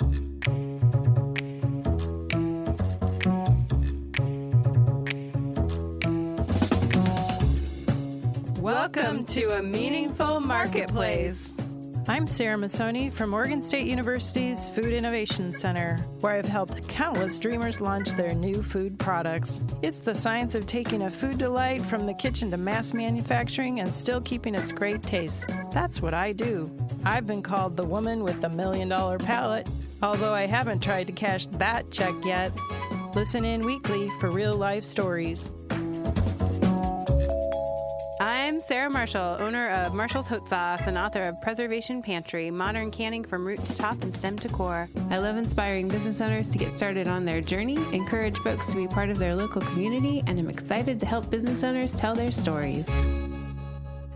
Welcome to A Meaningful Marketplace. I'm Sarah Masoni from Oregon State University's Food Innovation Center, where I've helped countless dreamers launch their new food products. It's the science of taking a food delight from the kitchen to mass manufacturing and still keeping its great taste. That's what I do. I've been called the woman with the $1 million palate, although I haven't tried to cash that check yet. Listen in weekly for real-life stories. I'm Sarah Marshall, owner of Marshall's Hot Sauce and author of Preservation Pantry, modern canning from root to top and stem to core. I love inspiring business owners to get started on their journey, encourage folks to be part of their local community, and I'm excited to help business owners tell their stories.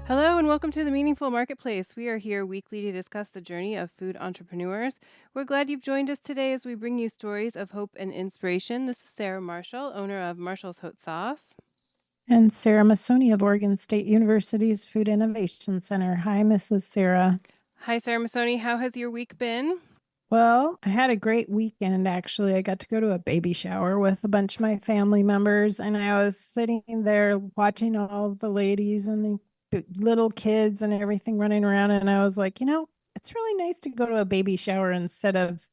Hello and welcome to the Meaningful Marketplace. We are here weekly to discuss the journey of food entrepreneurs. We're glad you've joined us today as we bring you stories of hope and inspiration. This is Sarah Marshall, owner of Marshall's Hot Sauce. And Sarah Masoni of Oregon State University's Food Innovation Center. Hi, Mrs. Sarah. Hi, Sarah Masoni. How has your week been? Well, I had a great weekend, actually. I got to go to a baby shower with a bunch of my family members, and I was sitting there watching all of the ladies and the little kids and everything running around, and I was like, it's really nice to go to a baby shower instead of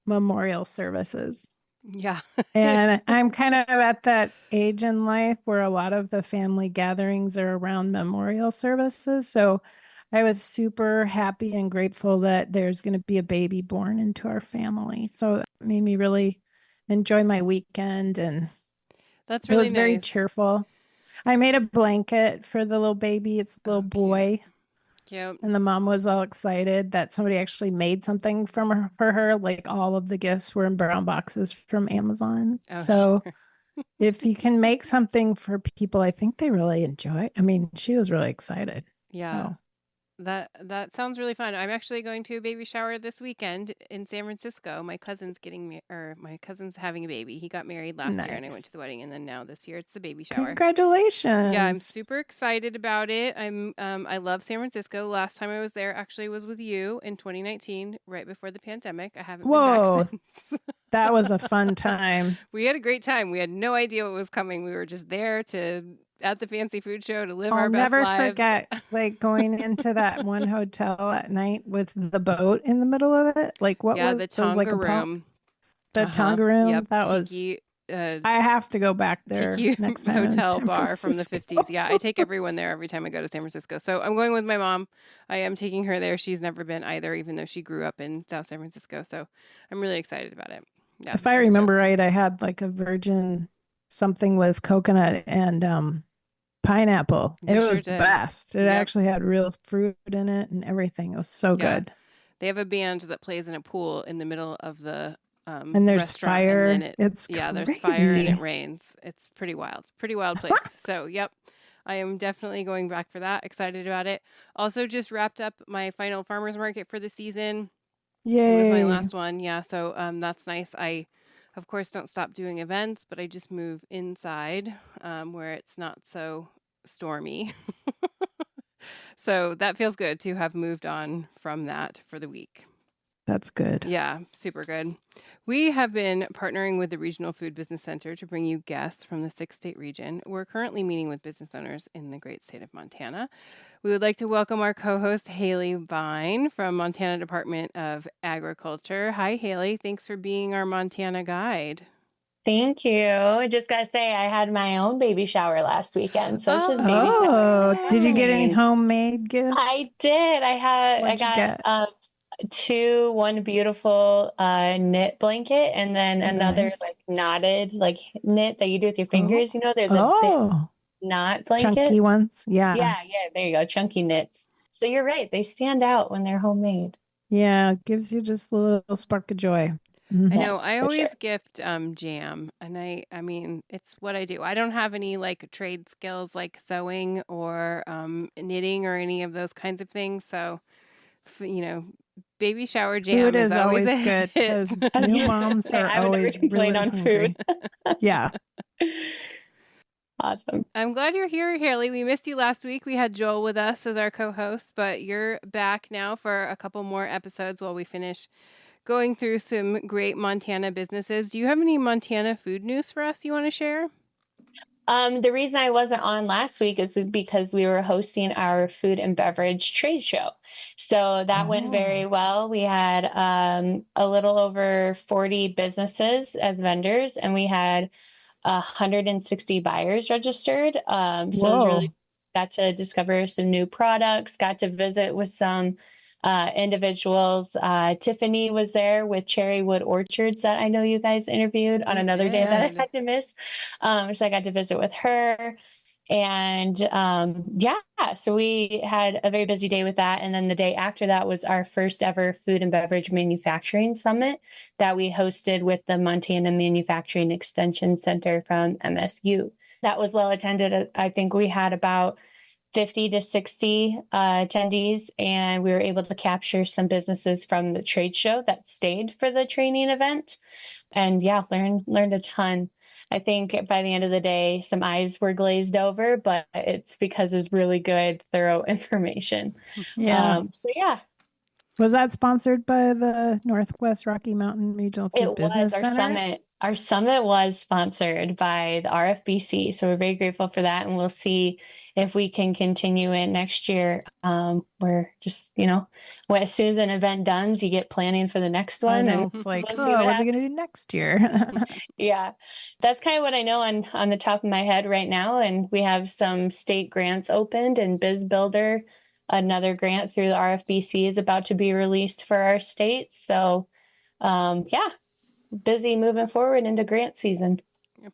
memorial services. Yeah. And I'm kind of at that age in life where a lot of the family gatherings are around memorial services. So I was super happy and grateful that there's going to be a baby born into our family. So it made me really enjoy my weekend, and that's really it was very cheerful. I made a blanket for the little baby. It's a little boy. Cute. And the mom was all excited that somebody actually made something for her. Like all of the gifts were in brown boxes from Amazon. Sure. If you can make something for people, I think they really enjoy it. I mean, she was really excited. Yeah. So. That sounds really fun. I'm actually going to a baby shower this weekend in San Francisco. My cousin's having a baby. He got married last year and I went to the wedding, and then now this year it's the baby shower. Congratulations. Yeah, I'm super excited about it. I love San Francisco. Last time I was there actually was with you in 2019, right before the pandemic. I haven't been back since. That was a fun time. We had a great time. We had no idea what was coming. We were just there at the fancy food show to live our best lives. I'll never forget going into that one hotel at night with the boat in the middle of it. The Tonga room. The Tonga room. Yep. That Tiki, was. I have to go back there next time. Hotel bar from the 50s. Yeah, I take everyone there every time I go to San Francisco. So I'm going with my mom. I am taking her there. She's never been either, even though she grew up in South San Francisco. So I'm really excited about it. Yeah, if I remember right, I had a virgin something with coconut and pineapple. It was the best. It actually had real fruit in it and everything. It was so good. They have a band that plays in a pool in the middle of the and there's fire. And it's crazy. There's fire and it rains. It's pretty wild. Pretty wild place. So, yep. I am definitely going back for that. Excited about it. Also just wrapped up my final farmers market for the season. Yay. It was my last one. Yeah. So that's nice. I, of course, don't stop doing events, but I just move inside where it's not so stormy. So that feels good to have moved on from that for the week. That's good. Yeah, super good. We have been partnering with the Regional Food Business Center to bring you guests from the 6-state region. We're currently meeting with business owners in the great state of Montana. We would like to welcome our co-host, Hailey Vine from Montana Department of Agriculture. Hi, Hailey. Thanks for being our Montana guide. Thank you. I just got to say, I had my own baby shower last weekend. So it's just baby shower. Did you get any homemade gifts? I did. I got one beautiful knit blanket and then another knotted knit that you do with your fingers. There's a big knot blanket. Chunky ones. Yeah. Yeah. There you go. Chunky knits. So you're right. They stand out when they're homemade. Yeah. It gives you just a little spark of joy. Mm-hmm. I know. I always gift jam, and I mean, it's what I do. I don't have any trade skills like sewing or knitting or any of those kinds of things. So, baby shower jam food is always good because new moms are always really on hungry. Food. Yeah. Awesome. I'm glad you're here, Hailey. We missed you last week. We had Joel with us as our co-host, but you're back now for a couple more episodes while we finish going through some great Montana businesses. Do you have any Montana food news for us you want to share? The reason I wasn't on last week is because we were hosting our food and beverage trade show. So that went very well. We had a little over 40 businesses as vendors, and we had 160 buyers registered. So it was really got to discover some new products, got to visit with some individuals. Tiffany was there with Cherrywood Orchards that I know you guys interviewed on another day that I had to miss. So I got to visit with her. And so we had a very busy day with that. And then the day after that was our first ever food and beverage manufacturing summit that we hosted with the Montana Manufacturing Extension Center from MSU. That was well attended. I think we had about 50 to 60 attendees, and we were able to capture some businesses from the trade show that stayed for the training event. And learned a ton. I think by the end of the day, some eyes were glazed over, but it's because it was really good, thorough information. Was that sponsored by the Northwest Rocky Mountain Regional Food Business Center? Summit. Our summit was sponsored by the RFBC, so we're very grateful for that, and we'll see if we can continue it next year. We're just, as soon as an event done, you get planning for the next one. And it's like, what are we going to do next year? Yeah, that's kind of what I know on the top of my head right now. And we have some state grants opened, and Biz Builder, another grant through the RFBC, is about to be released for our state. So, busy moving forward into grant season.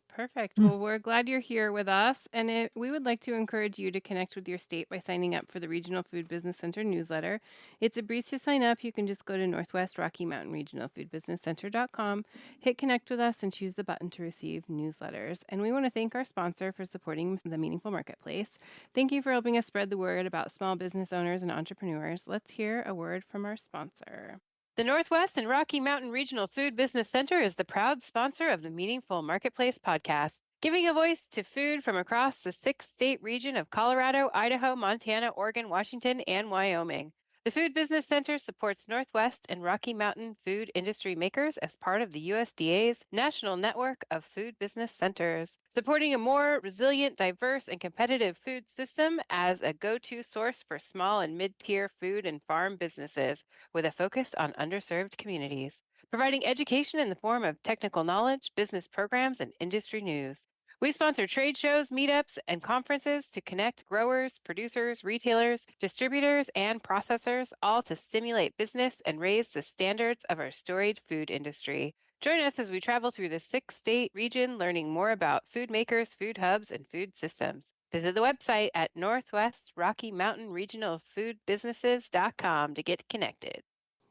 Perfect. Well, we're glad you're here with us. And we would like to encourage you to connect with your state by signing up for the Regional Food Business Center newsletter. It's a breeze to sign up. You can just go to Northwest Rocky Mountain Regional Food Business Center.com, hit connect with us, and choose the button to receive newsletters. And we want to thank our sponsor for supporting the Meaningful Marketplace. Thank you for helping us spread the word about small business owners and entrepreneurs. Let's hear a word from our sponsor. The Northwest and Rocky Mountain Regional Food Business Center is the proud sponsor of the Meaningful Marketplace podcast, giving a voice to food from across the 6-state region of Colorado, Idaho, Montana, Oregon, Washington, and Wyoming. The Food Business Center supports Northwest and Rocky Mountain food industry makers as part of the USDA's National Network of Food Business Centers, supporting a more resilient, diverse, and competitive food system as a go-to source for small and mid-tier food and farm businesses, with a focus on underserved communities, providing education in the form of technical knowledge, business programs, and industry news. We sponsor trade shows, meetups, and conferences to connect growers, producers, retailers, distributors, and processors, all to stimulate business and raise the standards of our storied food industry. Join us as we travel through the 6-state region, learning more about food makers, food hubs, and food systems. Visit the website at Northwest Rocky Mountain Regional Food Businesses.com to get connected.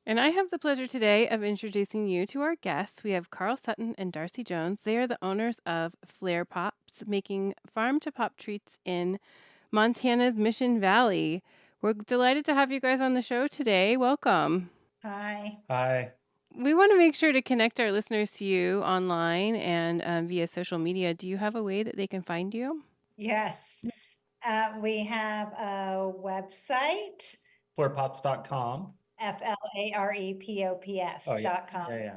And I have the pleasure today of introducing you to our guests. We have Karl Sutton and Darcy Jones. They are the owners of Flair Pops, making farm-to-pop treats in Montana's Mission Valley. We're delighted to have you guys on the show today. Welcome. Hi. Hi. We want to make sure to connect our listeners to you online and via social media. Do you have a way that they can find you? Yes. We have a website. Flairpops.com. FLAREPOPS.com.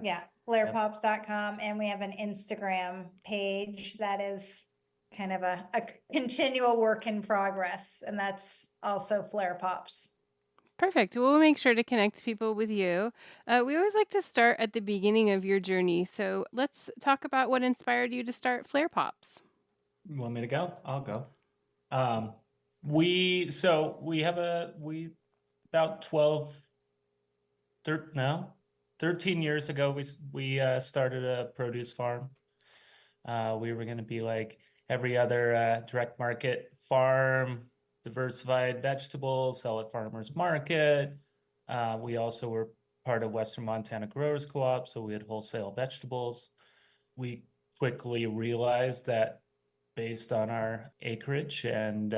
Yeah. Flairpops.com. And we have an Instagram page that is kind of a continual work in progress. And that's also Flair Pops. Perfect. We'll make sure to connect people with you. We always like to start at the beginning of your journey. So let's talk about what inspired you to start Flair Pops. You want me to go? I'll go. We have about 13 years ago, we started a produce farm. We were going to be like every other direct market farm, diversified vegetables, sell at farmers market. We also were part of Western Montana Growers Co-op, so we had wholesale vegetables. We quickly realized that based on our acreage and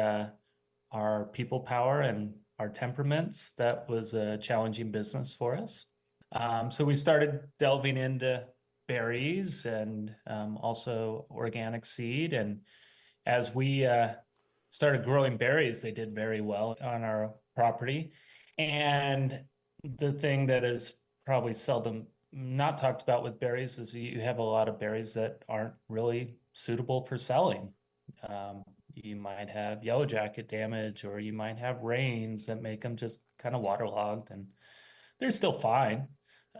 our people power and our temperaments, that was a challenging business for us. So we started delving into berries and also organic seed. And as we started growing berries, they did very well on our property. And the thing that is probably seldom not talked about with berries is you have a lot of berries that aren't really suitable for selling. You might have yellow jacket damage, or you might have rains that make them just kind of waterlogged, and they're still fine.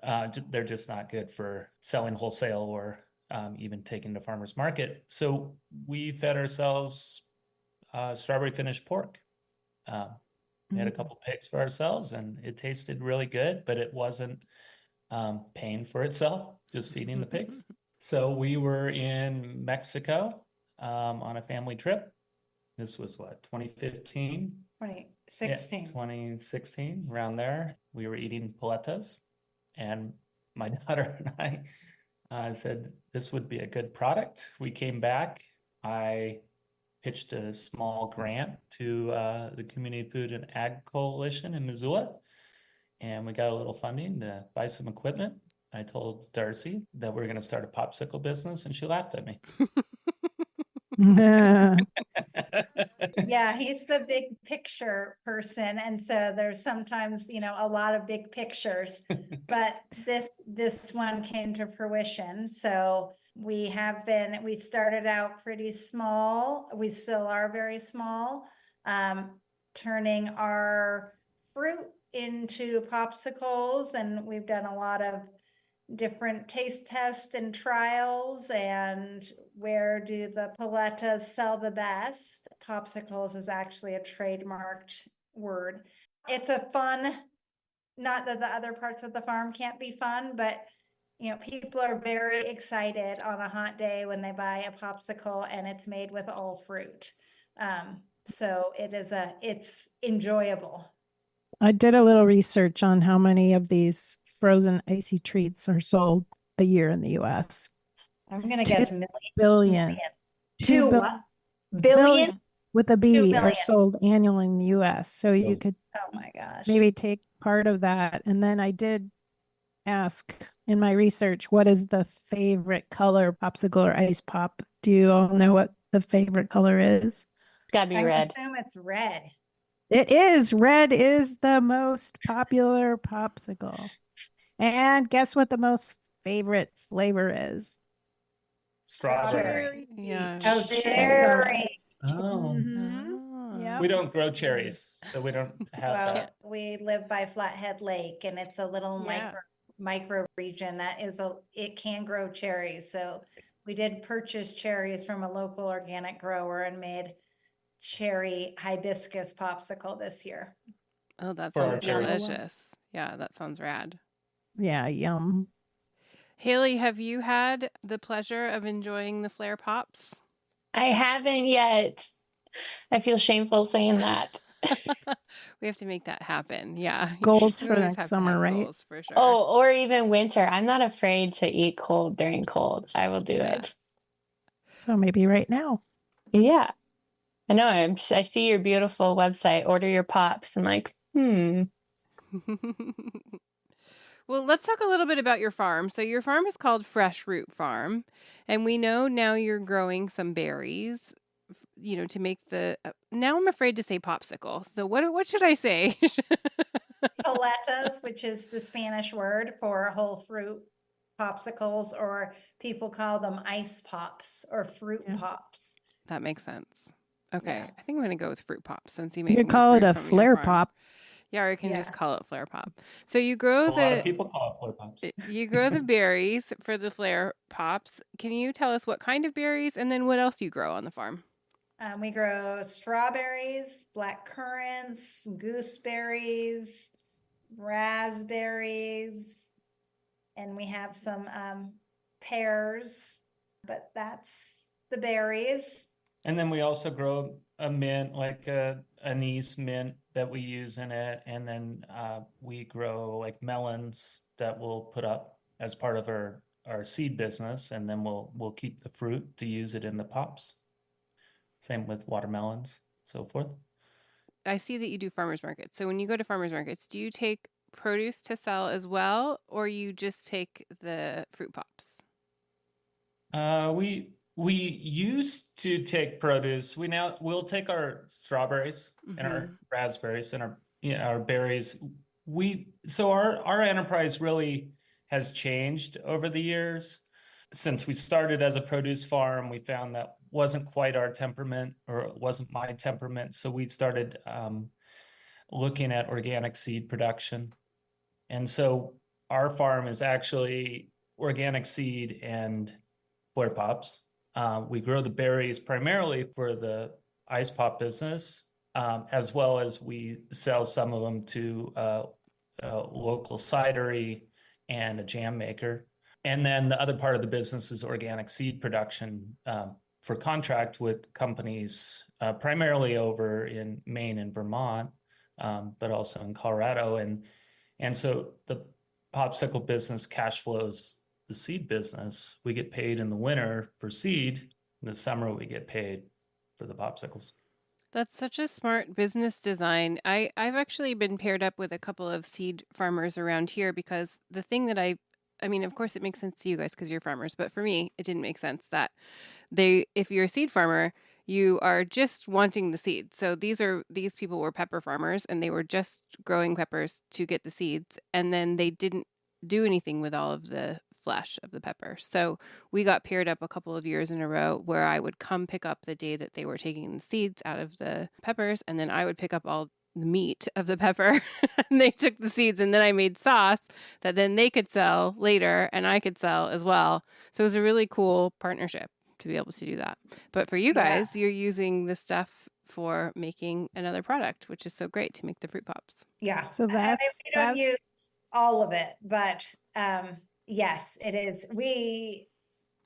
They're just not good for selling wholesale or even taking to farmers market. So we fed ourselves strawberry finished pork. We had a couple pigs for ourselves, and it tasted really good, but it wasn't paying for itself, just feeding the pigs. So we were in Mexico on a family trip. This was what, 2015? 2016. Yeah, 2016, around there. We were eating paletas, and my daughter and I said this would be a good product. We came back. I pitched a small grant to the Community Food and Ag Coalition in Missoula, and we got a little funding to buy some equipment. I told Darcy that we were going to start a popsicle business, and she laughed at me. Yeah, he's the big picture person. And so there's sometimes, a lot of big pictures, but this one came to fruition. So we started out pretty small. We still are very small, turning our fruit into popsicles. And we've done a lot of different taste tests and trials, and where do the paletas sell the best? Popsicles is actually a trademarked word. It's a fun, not that the other parts of the farm can't be fun, but people are very excited on a hot day when they buy a popsicle and it's made with all fruit. So it's enjoyable. I did a little research on how many of these frozen icy treats are sold a year in the U.S. I'm going to guess billion. 2 billion with a B are sold annually in the U.S. So you could, oh my gosh, maybe take part of that. And then I did ask in my research, what is the favorite color popsicle or ice pop? Do you all know what the favorite color is? It's gotta be red. I assume it's red. It is. Red is the most popular popsicle. And guess what the most favorite flavor is? Strawberry. Yeah. Oh, cherry. Oh. Yeah. We don't grow cherries, so we don't have that. We live by Flathead Lake, and it's a little micro region it can grow cherries. So we did purchase cherries from a local organic grower and made cherry hibiscus popsicle this year. Oh, that sounds delicious. Yeah, that sounds rad. Yeah, yum. Hailey, have you had the pleasure of enjoying the Flare Pops? I haven't yet. I feel shameful saying that. We have to make that happen. Yeah. Goals for next summer, right? Goals for sure. Oh, or even winter. I'm not afraid to eat cold during cold. I will do it. So maybe right now. Yeah. I know. I see your beautiful website. Order your pops. I'm like, Well, let's talk a little bit about your farm. So your farm is called Fresh Root Farm, and we know now you're growing some berries, to make the, now I'm afraid to say popsicle. So what should I say? Paletas, which is the Spanish word for whole fruit popsicles, or people call them ice pops or fruit pops. That makes sense. Okay. Yeah. I think I'm going to go with fruit pops since you could call it a flare pop. Yeah, or you can just call it Flare Pop. So you grow a lot of people call it Flare Pops. You grow the berries for the Flare Pops. Can you tell us what kind of berries and then what else you grow on the farm? We grow strawberries, black currants, gooseberries, raspberries, and we have some pears, but that's the berries. And then we also grow a mint, like a anise mint that we use in it. And then we grow like melons that we'll put up as part of our seed business. And then we'll keep the fruit to use it in the pops. Same with watermelons, so forth. I see that you do farmers markets. So when you go to farmers markets, do you take produce to sell as well, or you just take the fruit pops? We used to take produce. We'll take our strawberries and our raspberries and our berries. So our enterprise really has changed over the years. Since we started as a produce farm, we found that wasn't quite our temperament, or it wasn't my temperament. So we started looking at organic seed production. And so our farm is actually organic seed and flare pops. We grow the berries primarily for the ice pop business, as well as we sell some of them to a local cidery and a jam maker. And then the other part of the business is organic seed production for contract with companies, primarily over in Maine and Vermont, but also in Colorado. And so the popsicle business cash flows the seed business. We get paid in the winter for seed. In the summer, we get paid for the popsicles. That's such a smart business design. I've actually been paired up with a couple of seed farmers around here, because the thing that I mean, of course it makes sense to you guys because you're farmers, but for me, it didn't make sense that if you're a seed farmer, you are just wanting the seed. So these people were pepper farmers, and they were just growing peppers to get the seeds. And then they didn't do anything with all of the flesh of the pepper. So we got paired up a couple of years in a row where I would come pick up the day that they were taking the seeds out of the peppers, and then I would pick up all the meat of the pepper and they took the seeds, and then I made sauce that then they could sell later and I could sell as well. So it was a really cool partnership to be able to do that. But for you guys, you're using this stuff for making another product, which is so great, to make the fruit pops. Yeah. So we don't use all of it, but yes, it is. We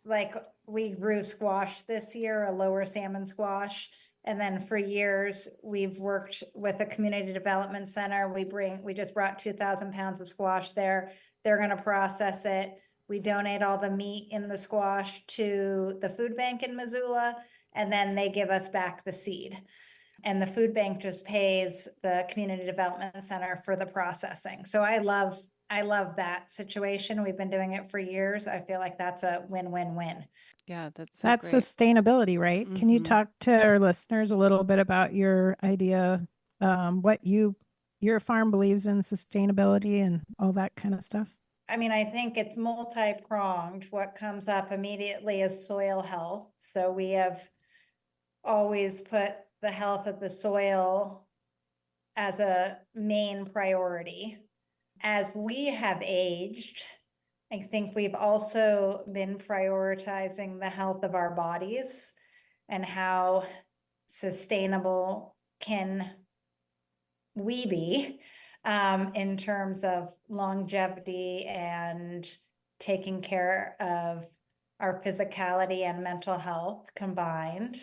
grew squash this year, a lower salmon squash. And then for years, we've worked with a community development center. We just brought 2,000 pounds of squash there. They're going to process it. We donate all the meat in the squash to the food bank in Missoula, and then they give us back the seed. And the food bank just pays the community development center for the processing. So I love that situation. We've been doing it for years. I feel like that's a win-win-win. Yeah, that's great. Sustainability, right? Mm-hmm. Can you talk to our listeners a little bit about your idea, what your farm believes in sustainability and all that kind of stuff? I mean, I think it's multi-pronged. What comes up immediately is soil health. So we have always put the health of the soil as a main priority. As we have aged, I think we've also been prioritizing the health of our bodies and how sustainable can we be in terms of longevity and taking care of our physicality and mental health combined.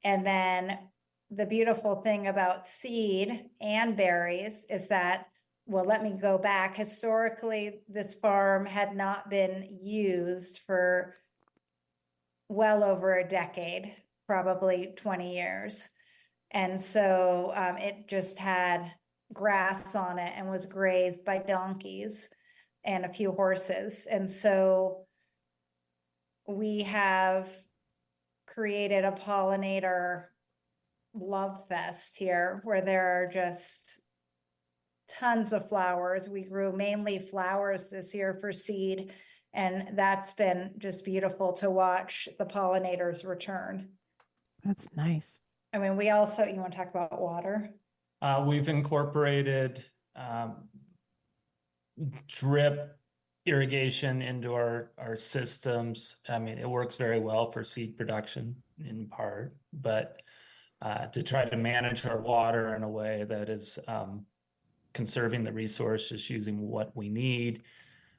And then the beautiful thing about seed and berries is that, well, let me go back. Historically, this farm had not been used for well over a decade, probably 20 years. And so it just had grass on it and was grazed by donkeys and a few horses. And so we have created a pollinator love fest here where there are just tons of flowers. We grew mainly flowers this year for seed, and that's been just beautiful to watch the pollinators return. That's nice. I mean, you want to talk about water? We've incorporated drip irrigation into our systems. I mean, it works very well for seed production in part, but to try to manage our water in a way that is conserving the resource, just using what we need.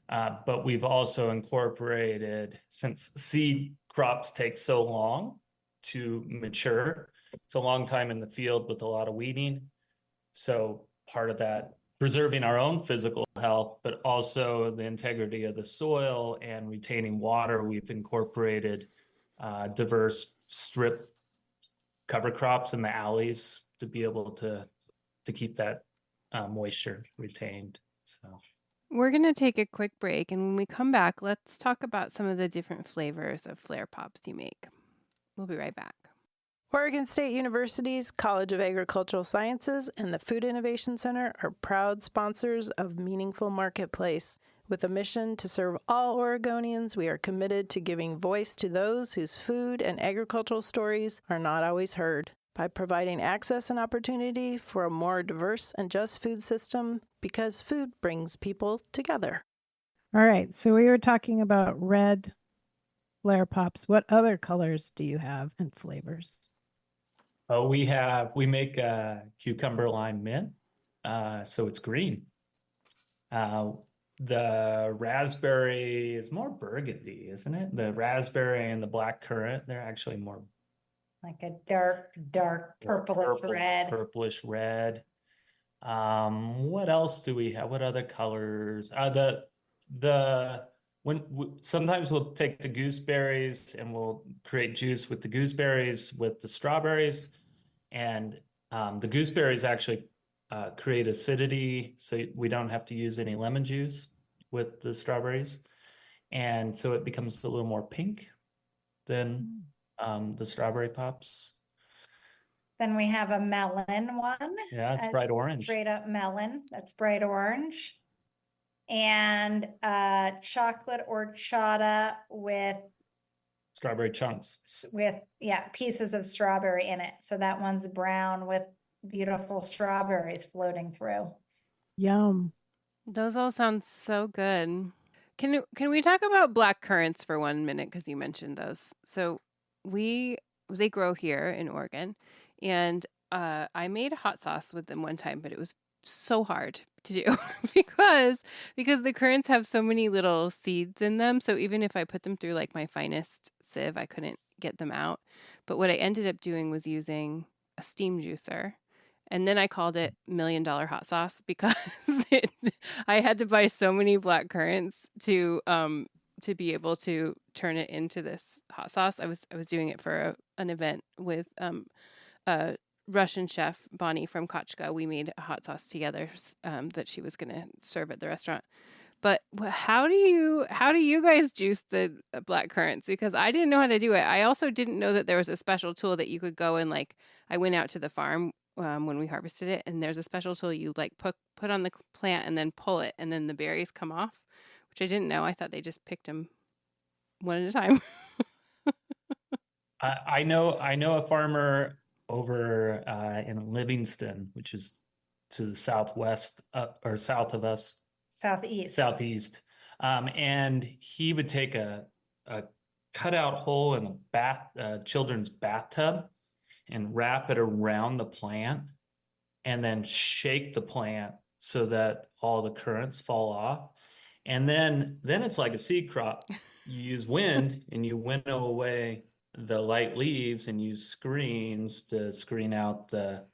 But we've also incorporated, since seed crops take so long to mature, it's a long time in the field with a lot of weeding. So part of that, preserving our own physical health, but also the integrity of the soil and retaining water, we've incorporated diverse strip cover crops in the alleys to be able to keep that moisture retained. So we're going to take a quick break, and when we come back, let's talk about some of the different flavors of flare pops you make. We'll be right back. Oregon State University's College of Agricultural Sciences and the Food Innovation Center are proud sponsors of Meaningful Marketplace. With a mission to serve all Oregonians, we are committed to giving voice to those whose food and agricultural stories are not always heard. By providing access and opportunity for a more diverse and just food system, because food brings people together. All right, so we were talking about red Flair Pops. What other colors do you have and flavors? Oh, we make cucumber lime mint, so it's green. The raspberry is more burgundy, isn't it? The raspberry and the black currant, they're actually more like a dark purplish red. What else do we have? What other colors? Sometimes we'll take the gooseberries and we'll create juice with the gooseberries with the strawberries, and the gooseberries actually create acidity, so we don't have to use any lemon juice with the strawberries, and so it becomes a little more pink than the strawberry pops. Then we have a melon one. Yeah, it's bright orange. Straight up melon. That's bright orange. And chocolate horchata with strawberry chunks. With, pieces of strawberry in it. So that one's brown with beautiful strawberries floating through. Yum. Those all sound so good. Can we talk about black currants for 1 minute, because you mentioned those? So they grow here in Oregon, and I made hot sauce with them one time, but it was so hard to do because the currants have so many little seeds in them. So even if I put them through like my finest sieve, I couldn't get them out. But what I ended up doing was using a steam juicer. And then I called it $1 Million Hot Sauce because I had to buy so many black currants to be able to turn it into this hot sauce. I was doing it for an event with a Russian chef, Bonnie from Kochka. We made a hot sauce together that she was going to serve at the restaurant. But how do you guys juice the black currants? Because I didn't know how to do it. I also didn't know that there was a special tool that you could go and I went out to the farm when we harvested it, and there's a special tool you put on the plant and then pull it, and then the berries come off, which I didn't know. I thought they just picked them one at a time. I know a farmer over in Livingston, which is to the southwest or south of us. Southeast. And he would take a cutout hole in a children's bathtub and wrap it around the plant and then shake the plant so that all the currants fall off. And then it's like a seed crop. You use wind and you winnow away the light leaves and use screens to screen out the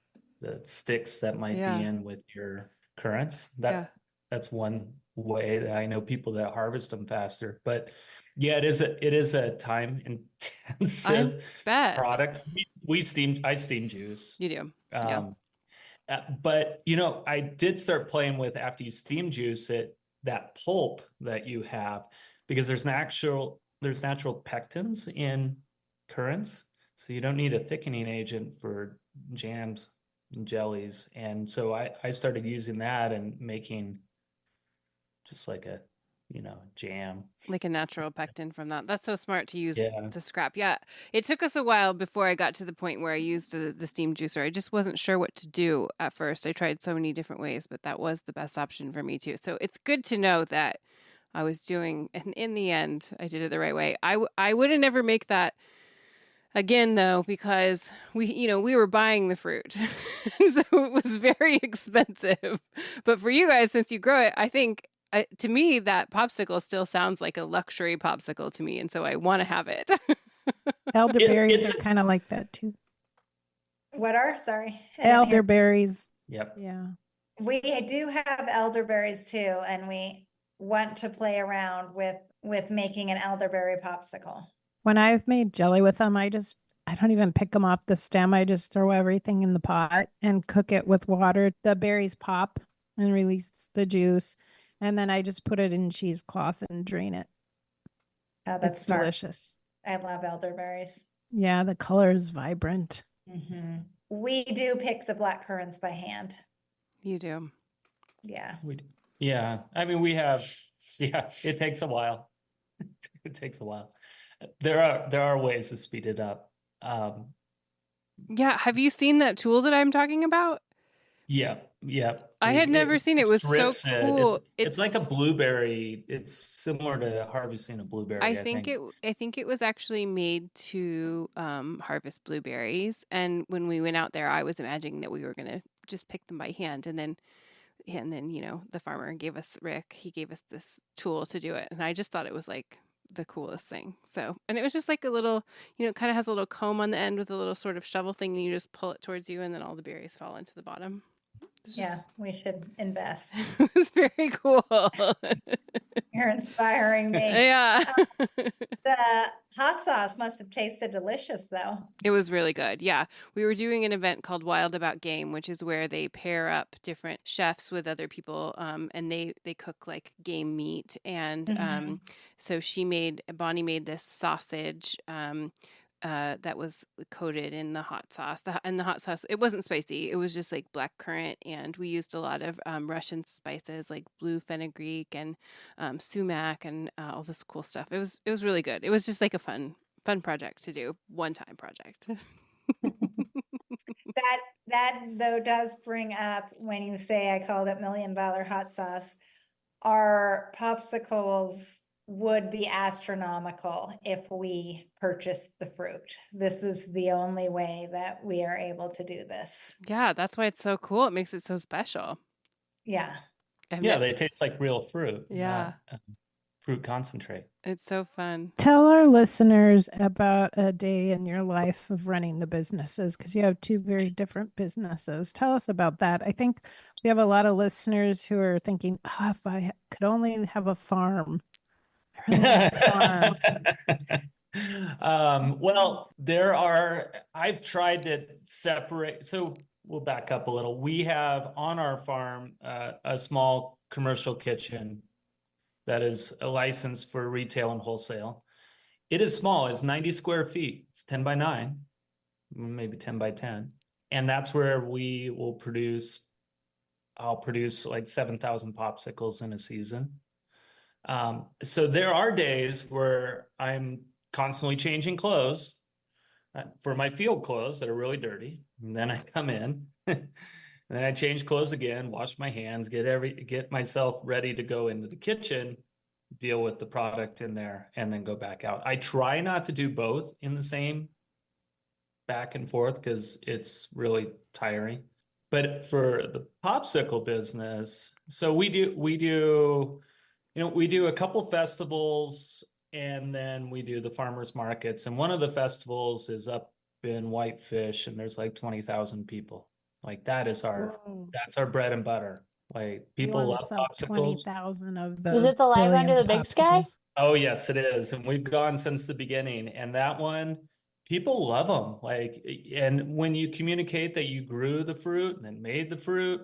sticks that might be in with your currants. That's one way that I know people that harvest them faster. But yeah, it is a time intensive product. I steam juice. You do. But I did start playing with, after you steam juice it, that pulp that you have, because there's natural pectins in currants, so you don't need a thickening agent for jams and jellies. And so I started using that and making just like a jam, like a natural pectin from that. That's so smart to use the scrap. It took us a while before I got to the point where I used the steam juicer. I just wasn't sure what to do at first. I tried so many different ways, but that was the best option for me too. So it's good to know that I was doing, and in the end I did it the right way. I would have never make that again though, because we were buying the fruit. So it was very expensive. But for you guys, since you grow it, I think to me, that popsicle still sounds like a luxury popsicle to me, and so I want to have it. Elderberries are kind of like that too. What are? Sorry. Elderberries. Yep. Yeah. We do have elderberries too, and we want to play around with making an elderberry popsicle. When I've made jelly with them, I don't even pick them off the stem. I just throw everything in the pot and cook it with water. The berries pop and release the juice. And then I just put it in cheesecloth and drain it. Oh, that's smart. Delicious. I love elderberries. Yeah, the color is vibrant. Mm-hmm. We do pick the black currants by hand. You do. Yeah. Yeah. I mean, we have Yeah, it takes a while. It takes a while. There are ways to speed it up. Yeah, have you seen that tool that I'm talking about? Yeah. I had never seen it. It was so strips it. cool. It's like a blueberry. It's similar to harvesting a blueberry, I think. I think it was actually made to harvest blueberries. And when we went out there, I was imagining that we were gonna just pick them by hand, and then the farmer gave us he gave us this tool to do it, and I just thought it was like the coolest thing. So, and it was just like a little, it kind of has a little comb on the end with a little sort of shovel thing, and you just pull it towards you, and then all the berries fall into the bottom. Yeah, we should invest. It was very cool. You're inspiring me. Yeah. The hot sauce must have tasted delicious, though. It was really good. Yeah. We were doing an event called Wild About Game, which is where they pair up different chefs with other people, and they cook like game meat. And so Bonnie made this sausage that was coated in the hot sauce. And the hot sauce, it wasn't spicy. It was just like black currant, and we used a lot of Russian spices like blue fenugreek and sumac and all this cool stuff. It was really good. It was just like a fun project to do, one-time project. That though does bring up, when you say I called it $1 million hot sauce, our popsicles would be astronomical if we purchased the fruit. This is the only way that we are able to do this. Yeah, that's why it's so cool. It makes it so special. Yeah. They taste like real fruit. Yeah. Not, fruit concentrate. It's so fun. Tell our listeners about a day in your life of running the businesses, because you have two very different businesses. Tell us about that. I think we have a lot of listeners who are thinking, if I could only have a farm. Well, I've tried to separate. So we'll back up a little. We have on our farm a small commercial kitchen that is a license for retail and wholesale. It is small. It's 90 square feet. It's 10 by 9, maybe 10 by 10. And that's where I'll produce like 7,000 popsicles in a season. So there are days where I'm constantly changing clothes for my field clothes that are really dirty. And then I come in and then I change clothes again, wash my hands, get myself ready to go into the kitchen, deal with the product in there, and then go back out. I try not to do both in the same back and forth because it's really tiring. But for the popsicle business, so we do a couple festivals, and then we do the farmers markets. And one of the festivals is up in Whitefish, and there's like 20,000 people. Like that's our bread and butter. Like people love popsicles. 20,000 of those. Is it the Live Under the Big Sky? Oh yes, it is. And we've gone since the beginning. And that one, people love them. Like, and when you communicate that you grew the fruit and then made the fruit,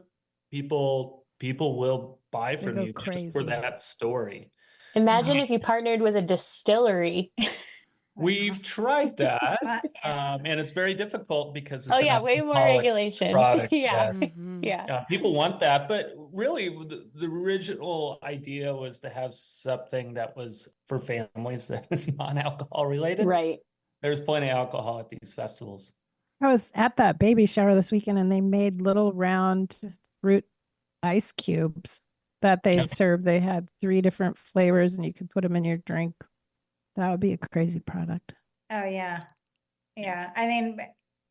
people will buy from you just for that story. Imagine if you partnered with a distillery. We've tried that, and it's very difficult because it's way more regulation. Product, Yes. Mm-hmm. Yeah. People want that, but really the original idea was to have something that was for families that is non-alcohol related. Right. There's plenty of alcohol at these festivals. I was at that baby shower this weekend, and they made little round fruit ice cubes that they served. They had 3 different flavors, and you could put them in your drink. That would be a crazy product. Oh yeah. Yeah. I mean,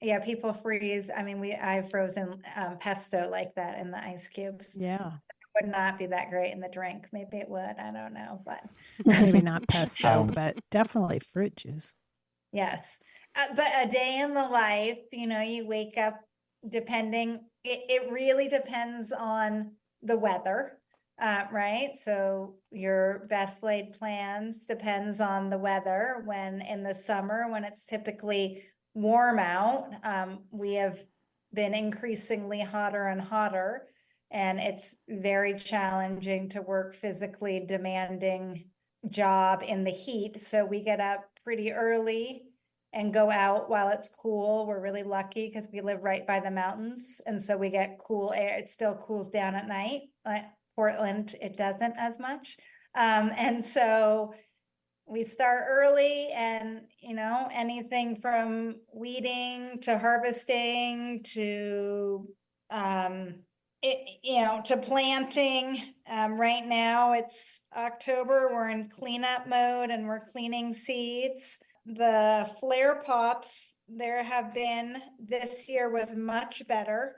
yeah, people freeze. I mean, I've frozen pesto like that in the ice cubes. Yeah. It would not be that great in the drink. Maybe it would. I don't know, but maybe not pesto, but definitely fruit juice. Yes. But a day in the life, you wake up it really depends on the weather. Right. So your best laid plans depends on the weather. When in the summer, when it's typically warm out, we have been increasingly hotter and hotter, and it's very challenging to work physically demanding job in the heat. So we get up pretty early and go out while it's cool. We're really lucky because we live right by the mountains. And so we get cool air. It still cools down at night. Portland, it doesn't as much. And so we start early, and, anything from weeding to harvesting to, to planting. Right now it's October, we're in cleanup mode and we're cleaning seeds. The flare pops, this year was much better.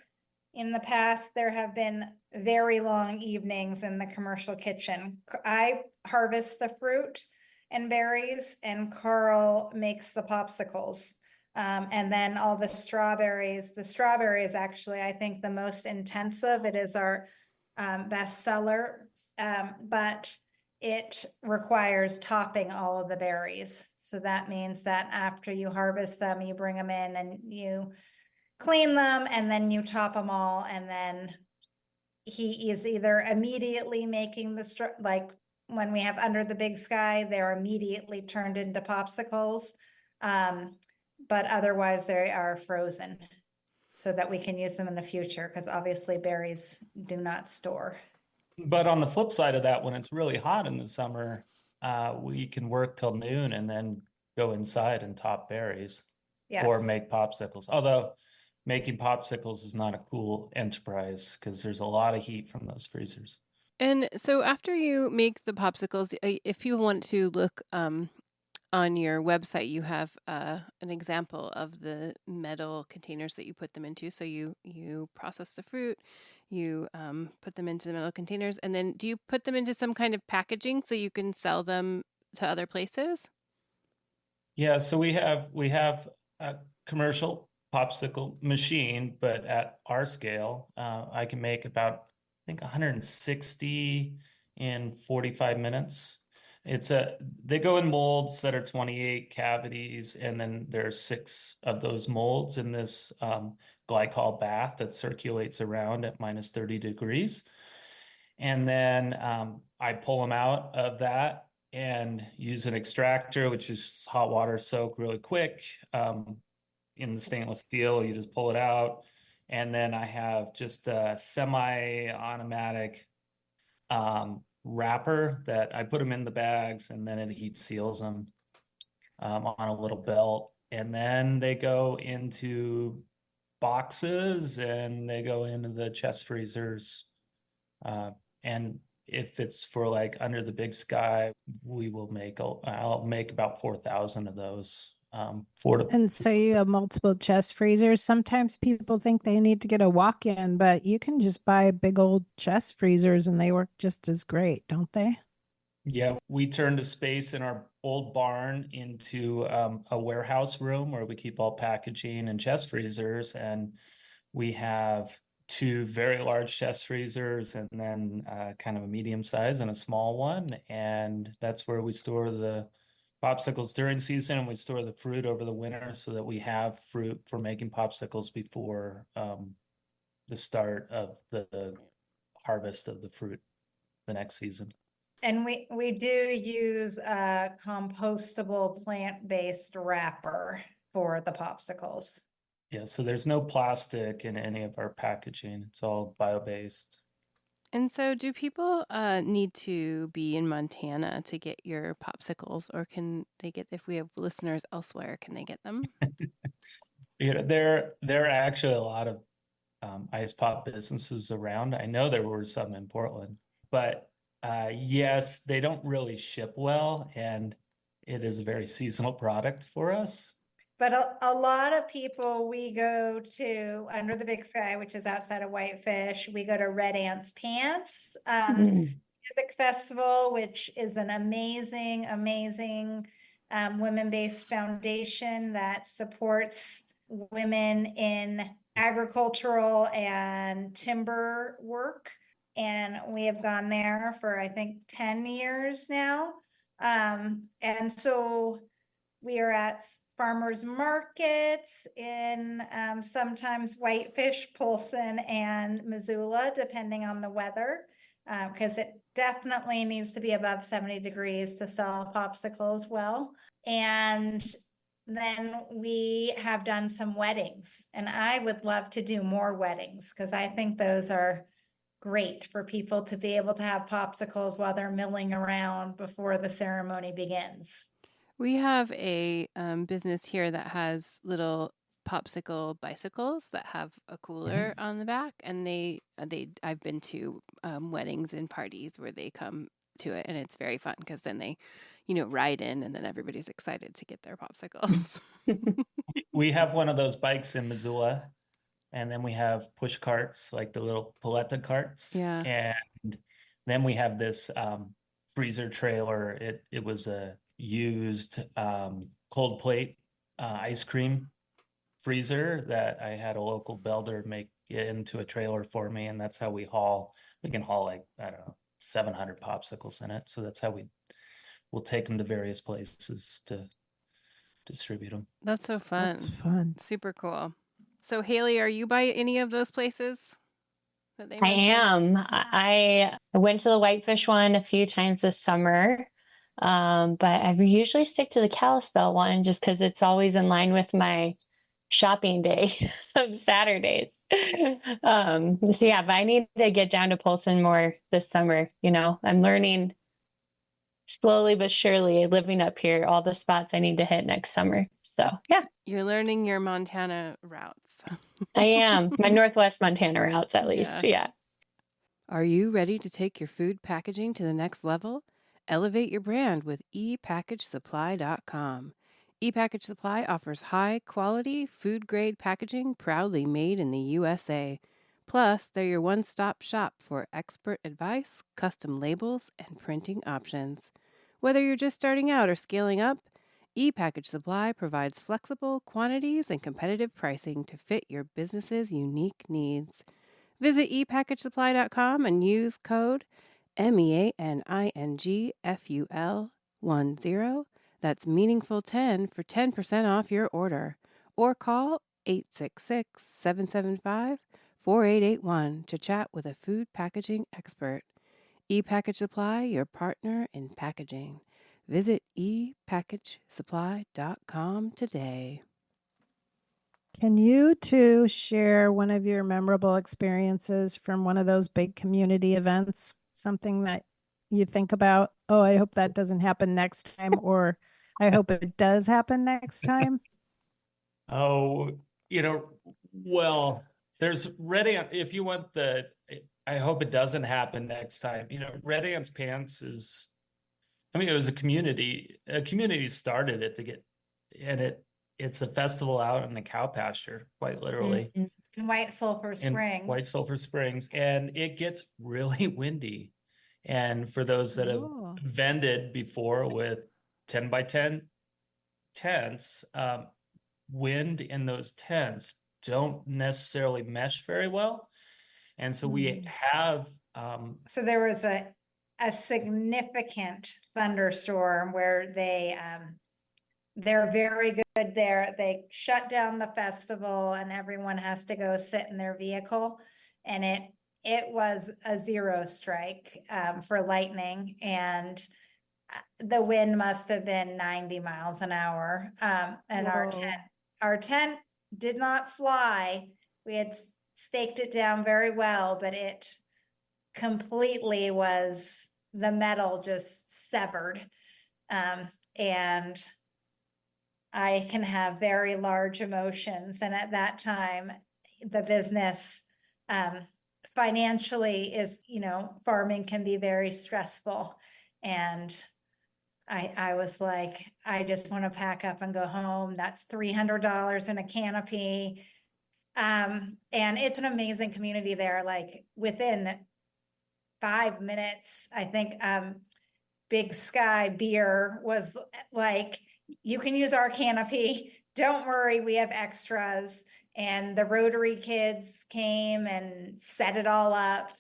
In the past, there have been very long evenings in the commercial kitchen. I harvest the fruit and berries, and Karl makes the popsicles. And then all the strawberries. The strawberry is actually, I think, the most intensive. It is our best seller, but it requires topping all of the berries. So that means that after you harvest them, you bring them in and you clean them, and then you top them all. And then he is either immediately making like when we have Under the Big Sky, they're immediately turned into popsicles. But otherwise they are frozen so that we can use them in the future, because obviously berries do not store. But on the flip side of that, when it's really hot in the summer, we can work till noon and then go inside and top berries. Yes. Or make popsicles. Although making popsicles is not a cool enterprise because there's a lot of heat from those freezers. And so after you make the popsicles, if you want to look on your website, you have an example of the metal containers that you put them into. So you process the fruit, you put them into the metal containers, and then do you put them into some kind of packaging so you can sell them to other places? Yeah, so we have a commercial popsicle machine, but at our scale, I can make about, I think, 160 in 45 minutes. They go in molds that are 28 cavities, and then there's 6 of those molds in this glycol bath that circulates around at minus 30 degrees. And then I pull them out of that and use an extractor, which is hot water soak really quick. In the stainless steel, you just pull it out. And then I have just a semi-automatic wrapper that I put them in the bags, and then it heat seals them on a little belt. And then they go into boxes and they go into the chest freezers. And if it's for like Under the Big Sky, I'll make about 4,000 of those. And so you have multiple chest freezers. Sometimes people think they need to get a walk-in, but you can just buy big old chest freezers and they work just as great, don't they? Yeah, we turned a space in our old barn into a warehouse room where we keep all packaging and chest freezers, and we have 2 very large chest freezers and then kind of a medium size and a small one, and that's where we store the popsicles during season, and we store the fruit over the winter so that we have fruit for making popsicles before the start of the harvest of the fruit the next season. And we do use a compostable plant-based wrapper for the popsicles. Yeah, so there's no plastic in any of our packaging. It's all bio-based. And so do people need to be in Montana to get your popsicles, or can they get, if we have listeners elsewhere, can they get them? Yeah, there are actually a lot of ice pop businesses around. I know there were some in Portland, but yes, they don't really ship well, and it is a very seasonal product for us. But a lot of people, we go to Under the Big Sky, which is outside of Whitefish. We go to Red Ants Pants Music Festival, which is an amazing, amazing women-based foundation that supports women in agricultural and timber work. And we have gone there for, I think, 10 years now. And so we are at farmers markets in sometimes Whitefish, Polson, and Missoula, depending on the weather, because it definitely needs to be above 70 degrees to sell popsicles well. And then we have done some weddings, and I would love to do more weddings because I think those are great for people to be able to have popsicles while they're milling around before the ceremony begins. We have a business here that has little popsicle bicycles that have a cooler on the back, and I've been to weddings and parties where they come to it, and it's very fun because then they, ride in, and then everybody's excited to get their popsicles. We have one of those bikes in Missoula, and then we have push carts, like the little paleta carts. Yeah. And then we have this freezer trailer. It was a used cold plate ice cream freezer that I had a local builder make it into a trailer for me, and that's how we can haul like, I don't know, 700 popsicles in it. So that's how we'll take them to various places to distribute them. That's so fun. That's fun. Super cool. So Hailey, are you by any of those places that they I mentioned? am. I went to the Whitefish one a few times this summer. But I usually stick to the Kalispell one just because it's always in line with my shopping day of Saturdays. So yeah, but I need to get down to Polson more this summer. I'm learning slowly but surely, living up here, all the spots I need to hit next summer. So yeah. You're learning your Montana routes. I am. My Northwest Montana routes, at least. Yeah. Are you ready to take your food packaging to the next level? Elevate your brand with epackagesupply.com. ePackage Supply offers high-quality, food-grade packaging proudly made in the USA. Plus, they're your one-stop shop for expert advice, custom labels, and printing options. Whether you're just starting out or scaling up, ePackage Supply provides flexible quantities and competitive pricing to fit your business's unique needs. Visit epackagesupply.com and use code MEANINGFUL10. That's meaningful10 for 10% off your order. Or call 866-775-4881 to chat with a food packaging expert. ePackage Supply, your partner in packaging. Visit epackagesupply.com today. Can you two share one of your memorable experiences from one of those big community events? Something that you think about, oh, I hope that doesn't happen next time, or I hope it does happen next time? Oh, well, there's Red Ant. If you want I hope it doesn't happen next time. Red Ant's Pants it was a community. A community started it to get, and it's a festival out in the cow pasture, quite literally. In White Sulphur Springs. White Sulphur Springs, and it gets really windy. And for those that have vended before with 10 by 10 tents, wind in those tents don't necessarily mesh very well. And so we have... So there was a significant thunderstorm where they're very good there. They shut down the festival and everyone has to go sit in their vehicle. And it was a zero strike for lightning, and the wind must have been 90 miles an hour. And our tent did not fly. We had staked it down very well, but it completely the metal just severed. And I can have very large emotions. And at that time, the business financially is, farming can be very stressful. And I was like, I just want to pack up and go home. That's $300 in a canopy. And it's an amazing community there. Like within 5 minutes, I think Big Sky Beer was like, you can use our canopy. Don't worry, we have extras. And the Rotary kids came and set it all up,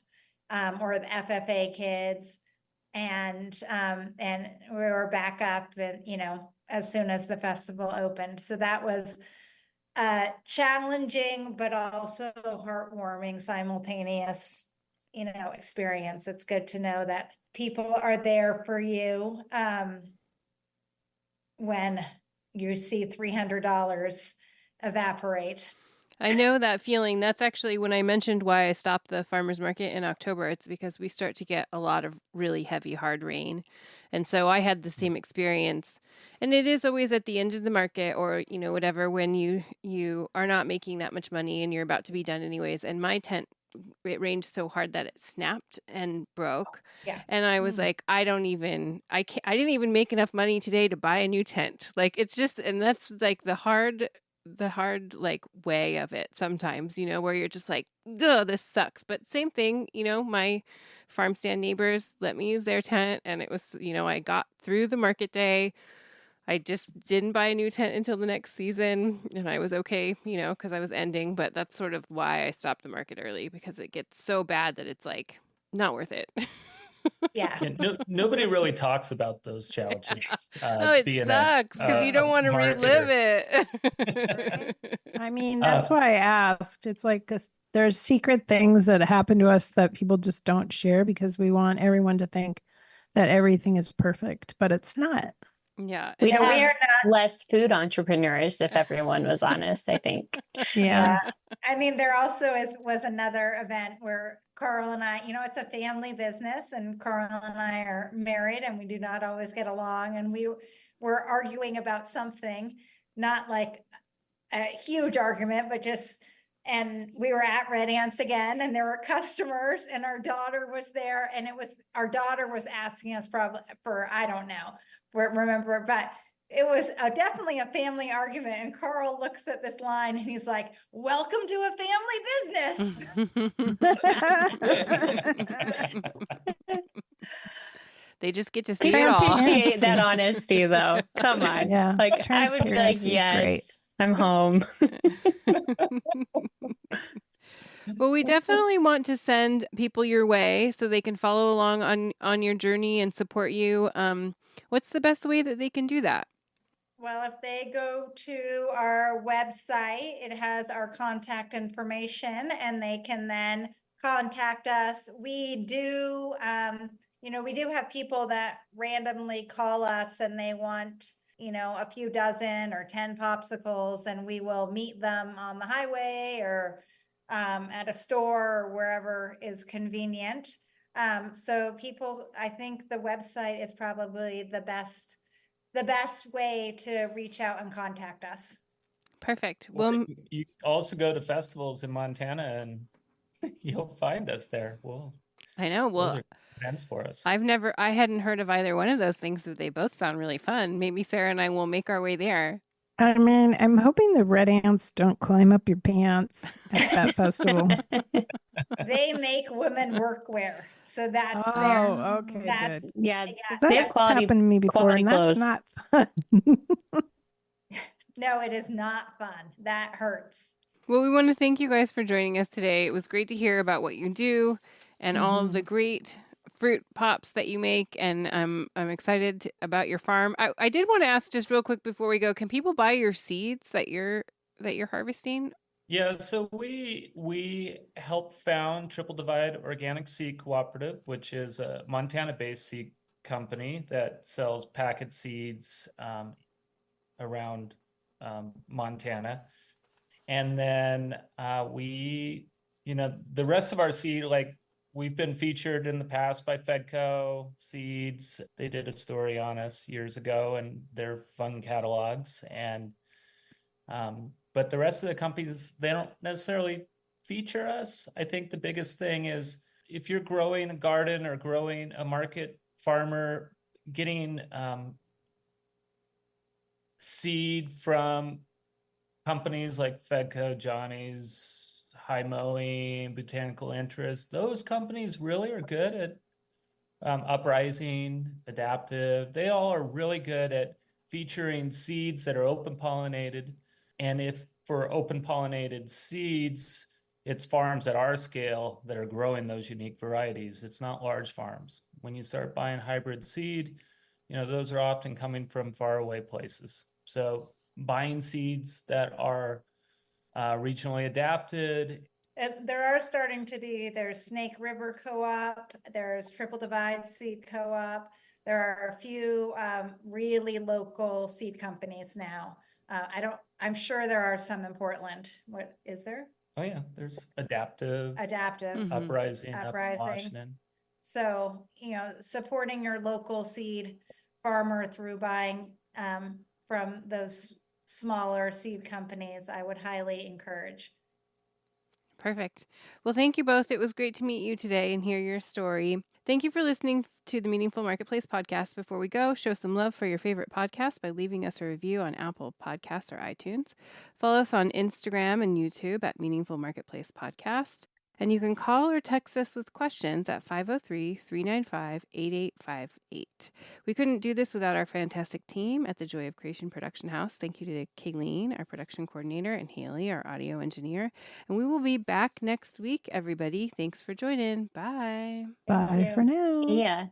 or the FFA kids. And we were back up, as soon as the festival opened. So that was challenging, but also heartwarming, simultaneous, experience. It's good to know that people are there for you when you see $300 evaporate. I know that feeling. That's actually when I mentioned why I stopped the farmer's market in October. It's because we start to get a lot of really heavy, hard rain. And so I had the same experience. And it is always at the end of the market or, whatever, when you are not making that much money and you're about to be done anyways. And my tent, it rained so hard that it snapped and broke. Yeah. And I was like, I didn't even make enough money today to buy a new tent. Like, it's just, and that's like the hard like way of it sometimes, where you're just like, ugh, this sucks. But same thing, my farm stand neighbors let me use their tent, and it was, I got through the market day. I just didn't buy a new tent until the next season, and I was okay, because I was ending. But that's sort of why I stopped the market early, because it gets so bad that it's like not worth it. Yeah. Nobody really talks about those challenges. It sucks because you don't want to relive it. I mean, that's why I asked. It's like, 'cause there's secret things that happen to us that people just don't share because we want everyone to think that everything is perfect, but it's not. Yeah. We'd have less food entrepreneurs if everyone was honest, I think. Yeah. I mean, there also was another event where Karl and I, it's a family business, and Karl and I are married and we do not always get along. And we were arguing about something, not like a huge argument, but just, and we were at Red Ants again, and there were customers, and our daughter was there, and our daughter was asking us probably for, I don't know, remember, but it was definitely a family argument. And Karl looks at this line and he's like, "Welcome to a family business." They just get to see it all. I appreciate that honesty, though. Come on. Yeah. Like, I would be like, yes, great. I'm home. Well, we definitely want to send people your way so they can follow along on your journey and support you. What's the best way that they can do that? Well, if they go to our website, it has our contact information, and they can then contact us. We do, we do have people that randomly call us and they want, a few dozen or 10 popsicles, and we will meet them on the highway or at a store or wherever is convenient. So people, I think the website is probably the best way to reach out and contact us. Perfect. Well, you also go to festivals in Montana and you'll find us there. Well, I know. Well, those are events for us. I hadn't heard of either one of those things, but they both sound really fun. Maybe Sarah and I will make our way there. I mean, I'm hoping the red ants don't climb up your pants at that festival. They make women workwear, so that's okay, that's, good. Yeah, that's happened to me before, and that's not fun. No, it is not fun. That hurts. Well, we want to thank you guys for joining us today. It was great to hear about what you do and all of the great fruit pops that you make, and I'm excited about your farm. I did want to ask just real quick before we go, can people buy your seeds that you're harvesting? Yeah, so we help found Triple Divide Organic Seed Cooperative, which is a Montana-based seed company that sells packet seeds around Montana. And then the rest of our seed, like, we've been featured in the past by Fedco Seeds. They did a story on us years ago, and they're fun catalogs. And but the rest of the companies, they don't necessarily feature us. I think the biggest thing is if you're growing a garden or growing a market farmer, getting seed from companies like Fedco, Johnny's, High Mowing, Botanical Interest, those companies really are good at Uprising, Adaptive. They all are really good at featuring seeds that are open pollinated. And if for open pollinated seeds, it's farms at our scale that are growing those unique varieties. It's not large farms. When you start buying hybrid seed, those are often coming from faraway places. So buying seeds that are regionally adapted. There are starting to be, there's Snake River Co-op, there's Triple Divide Seed Co-op. There are a few really local seed companies now I'm sure there are some in Portland. What is there? Oh yeah, there's Adaptive, Uprising, up in Washington. So, supporting your local seed farmer through buying from those smaller seed companies, I would highly encourage. Perfect. Well, thank you both. It was great to meet you today and hear your story. Thank you for listening to the Meaningful Marketplace podcast. Before we go, show some love for your favorite podcast by leaving us a review on Apple Podcasts or iTunes. Follow us on Instagram and YouTube at Meaningful Marketplace Podcast. And you can call or text us with questions at 503-395-8858. We couldn't do this without our fantastic team at the Joy of Creation Production House. Thank you to Kayleen, our production coordinator, and Hailey, our audio engineer. And we will be back next week, everybody. Thanks for joining. Bye. Bye for now. Yeah.